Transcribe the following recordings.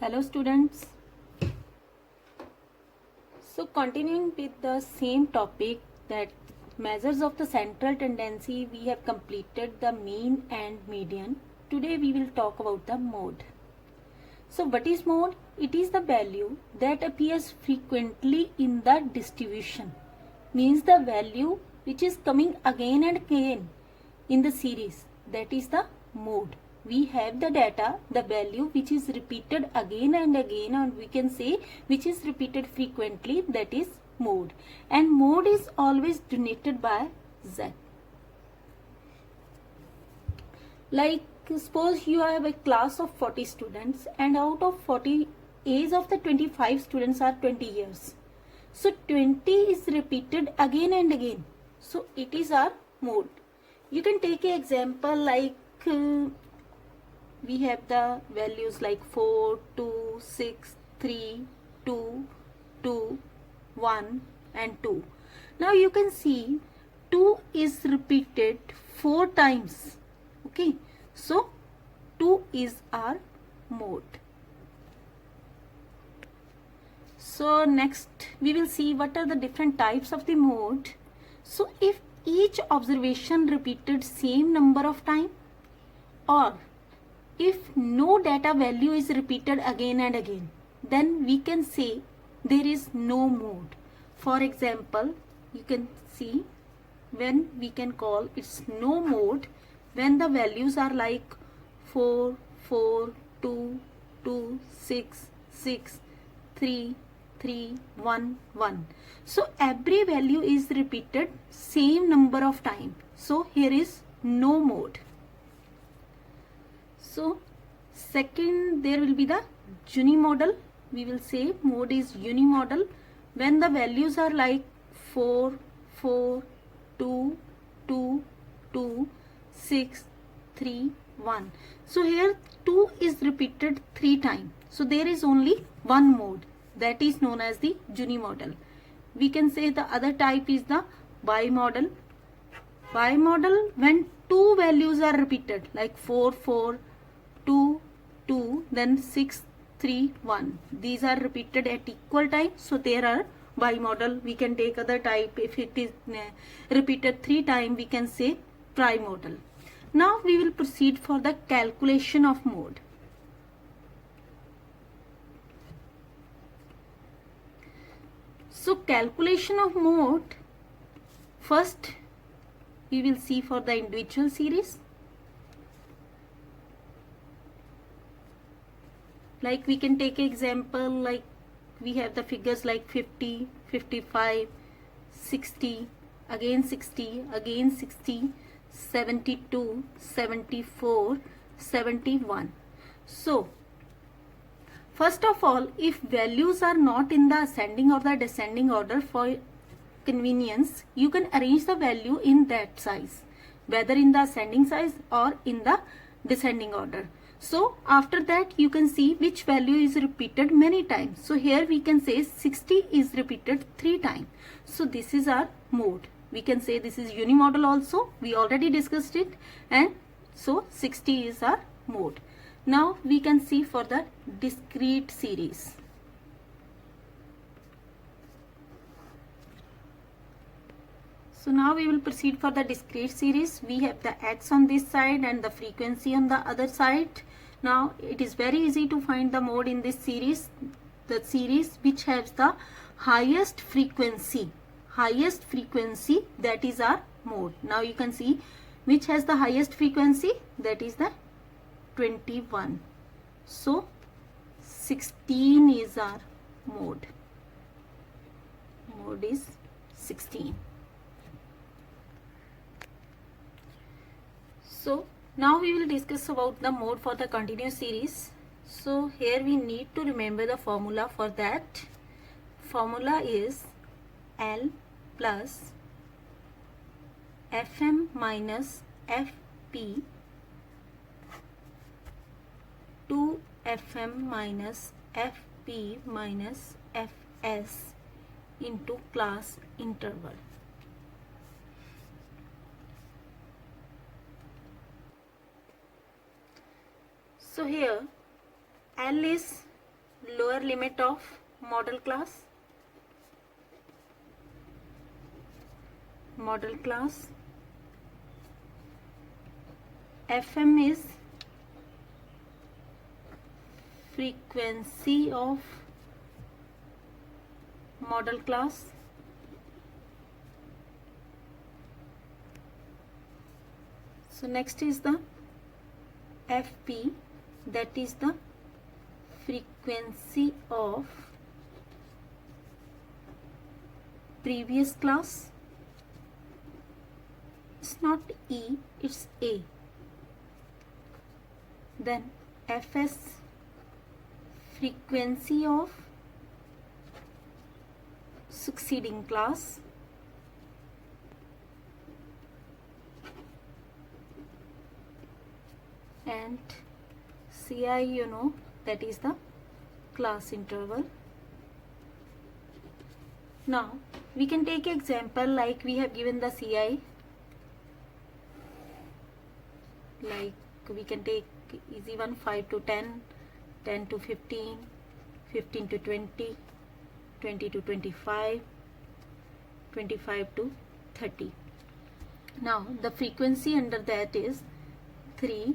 Hello students. So continuing with the same topic, that measures of the central tendency, we have completed the mean and median. Today we will talk about the mode. So what is mode? It is the value that appears frequently in the distribution. Means the value which is coming again and again in the series. That is the mode. We have the data, the value which is repeated again and again, and we can say which is repeated frequently, that is mode. And mode is always denoted by Z. Like suppose you have a class of 40 students, and out of 40, age of the 25 students are 20 years. So 20 is repeated again and again. So it is our mode. You can take an example like we have the values like 4, 2, 6, 3, 2, 2, 1 and 2. Now you can see 2 is repeated 4 times. Okay, so 2 is our mode. So next we will see what are the different types of the mode. So if each observation repeated same number of time, or if no data value is repeated again and again, then we can say there is no mode. For example, you can see when we can call it's no mode when the values are like 4, 4, 2, 2, 6, 6, 3, 3, 1, 1. So every value is repeated same number of time. So here is no mode. So second, there will be the unimodal. We will say mode is unimodal when the values are like 4, 4, 2, 2, 2, 6, 3, 1. So here 2 is repeated 3 times. So there is only one mode, that is known as the unimodal. We can say the other type is the bimodal. Bimodal when two values are repeated like 4, 4, 2, 2, then 6, 3, 1. These are repeated at equal time. So there are bimodal. We can take other type. If it is repeated 3 times, we can say trimodal. Now we will proceed for the calculation of mode. So calculation of mode, first we will see for the individual series. Like we can take example like we have the figures like 50, 55, 60, again 60, again 60, 72, 74, 71. So first of all, if values are not in the ascending or the descending order, for convenience you can arrange the value in that size, whether in the ascending size or in the descending order. So after that you can see which value is repeated many times. So here we can say 60 is repeated 3 times. So this is our mode. We can say this is unimodal also. We already discussed it. And so 60 is our mode. Now we can see for the discrete series. So now we will proceed for the discrete series. We have the x on this side and the frequency on the other side. Now it is very easy to find the mode in this series. The series which has the highest frequency, that is our mode. Now you can see which has the highest frequency, that is the 21. So 16 is our mode. Mode is 16. So now we will discuss about the mode for the continuous series. So here we need to remember the formula for that. Formula is L plus Fm minus Fp 2 Fm minus Fp minus Fs into class interval. So here L is lower limit of model class. Model class Fm is frequency of model class. So next is the Fp, that is the frequency of previous class. It's not E, it's A. Then Fs, frequency of succeeding class. And Ci, you know, that is the class interval. Now we can take example like we have given the Ci, like we can take easy one, 5 to 10, 10 to 15, 15 to 20, 20 to 25, 25 to 30. Now the frequency under that is 3,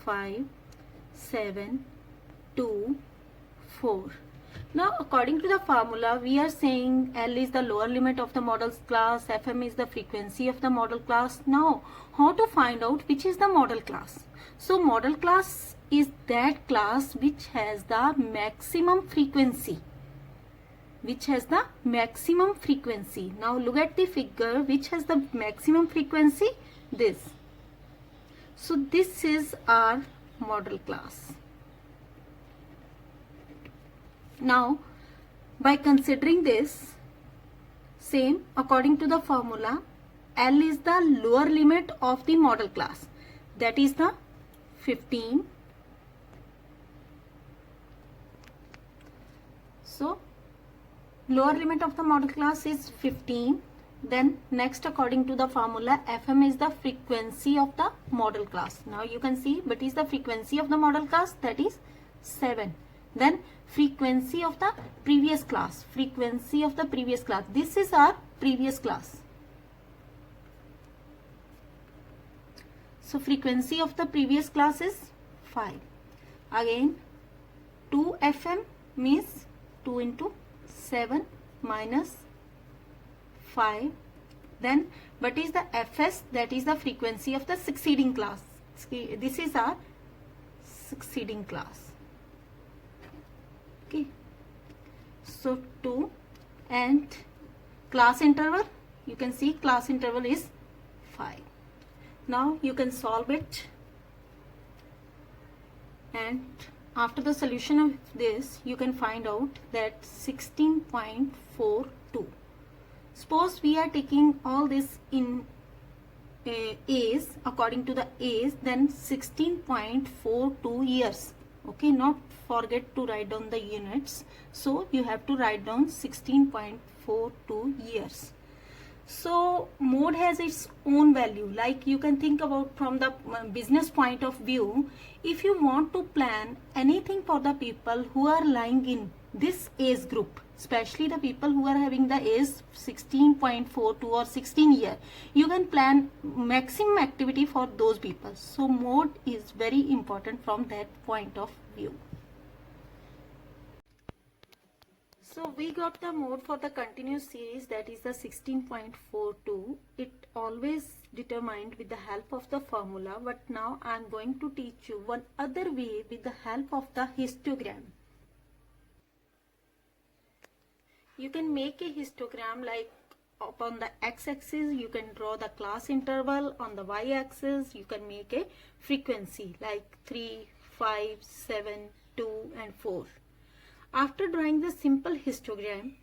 5, 7, 2, 4. Now according to the formula we are saying L is the lower limit of the model class, Fm is the frequency of the model class. Now how to find out which is the model class? So model class is that class which has the maximum frequency. Which has the maximum frequency. Now look at the figure which has the maximum frequency, this. So this is our model class. Now by considering this, same according to the formula, L is the lower limit of the model class, that is the 15. So lower limit of the model class is 15. Then next according to the formula, Fm is the frequency of the model class. Now you can see what is the frequency of the model class, that is 7. Then frequency of the previous class, frequency of the previous class, this is our previous class. So frequency of the previous class is 5. Again 2 Fm means 2 into 7 minus 5. Then what is the Fs, that is the frequency of the succeeding class. This is our succeeding class. Okay, so 2 and class interval, you can see class interval is 5. Now you can solve it, and after the solution of this you can find out that 16.42. Suppose we are taking all this in A's, according to the A's, then 16.42 years. Okay, not forget to write down the units. So you have to write down 16.42 years. So mode has its own value. Like you can think about from the business point of view, if you want to plan anything for the people who are lying in this age group, especially the people who are having the age 16.42 or 16 year, you can plan maximum activity for those people. So mode is very important from that point of view. So we got the mode for the continuous series, that is the 16.42. It always determined with the help of the formula, but now I am going to teach you one other way with the help of the histogram. You can make a histogram like upon the x-axis you can draw the class interval, on the y-axis you can make a frequency like 3, 5, 7, 2 and 4. After drawing the simple histogram,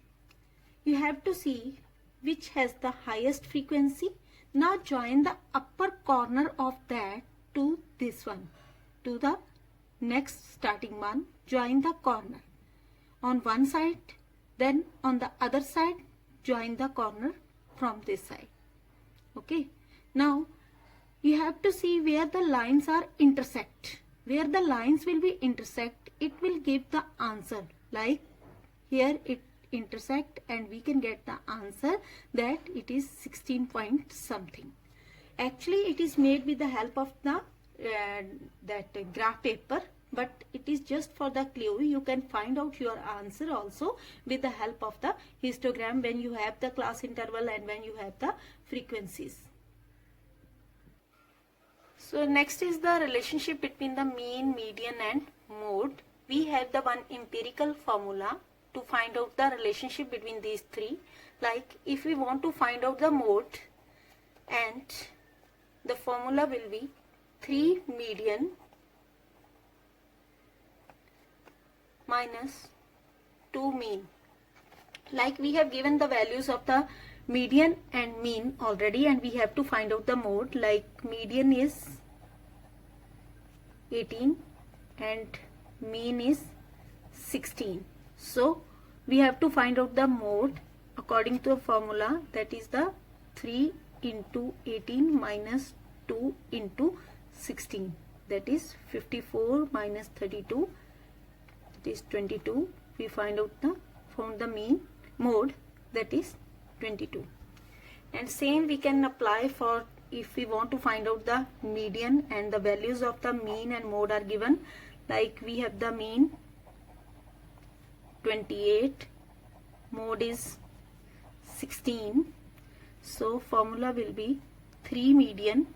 you have to see which has the highest frequency. Now join the upper corner of that to this one, to the next starting one. Join the corner on one side, then on the other side join the corner from this side. Okay, now you have to see where the lines are intersect. where the lines will be intersect, it will give the answer. Like here it intersect and we can get the answer that it is 16 point something. Actually it is made with the help of the that graph paper, but it is just for the clue. You can find out your answer also with the help of the histogram when you have the class interval and when you have the frequencies. So next is the relationship between the mean, median and mode. We have the one empirical formula to find out the relationship between these three. Like if we want to find out the mode, and the formula will be 3 median minus 2 mean. Like we have given the values of the median and mean already, and we have to find out the mode. Like median is 18 and mean is 16. So we have to find out the mode according to the formula, that is the 3 into 18 minus 2 into 16, that is 54 minus 32, that is 22. We found the mean mode, that is 22. And same we can apply for if we want to find out the median, and the values of the mean and mode are given. Like we have the mean 28, mode is 16. So formula will be 3 median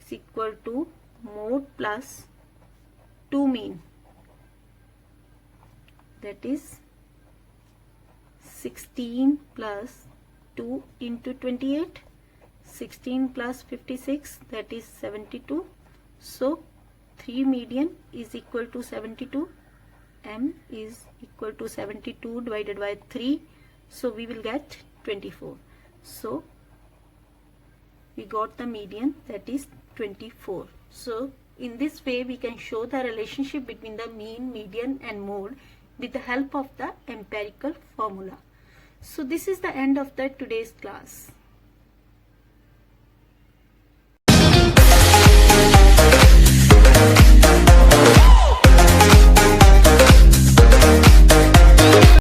is equal to mode plus 2 mean, that is 16 plus 2 into 28, 16 plus 56, that is 72. So 3 median is equal to 72. M is equal to 72 divided by 3. So we will get 24. So we got the median, that is 24. So in this way we can show the relationship between the mean, median and mode with the help of the empirical formula. So this is the end of the today's class.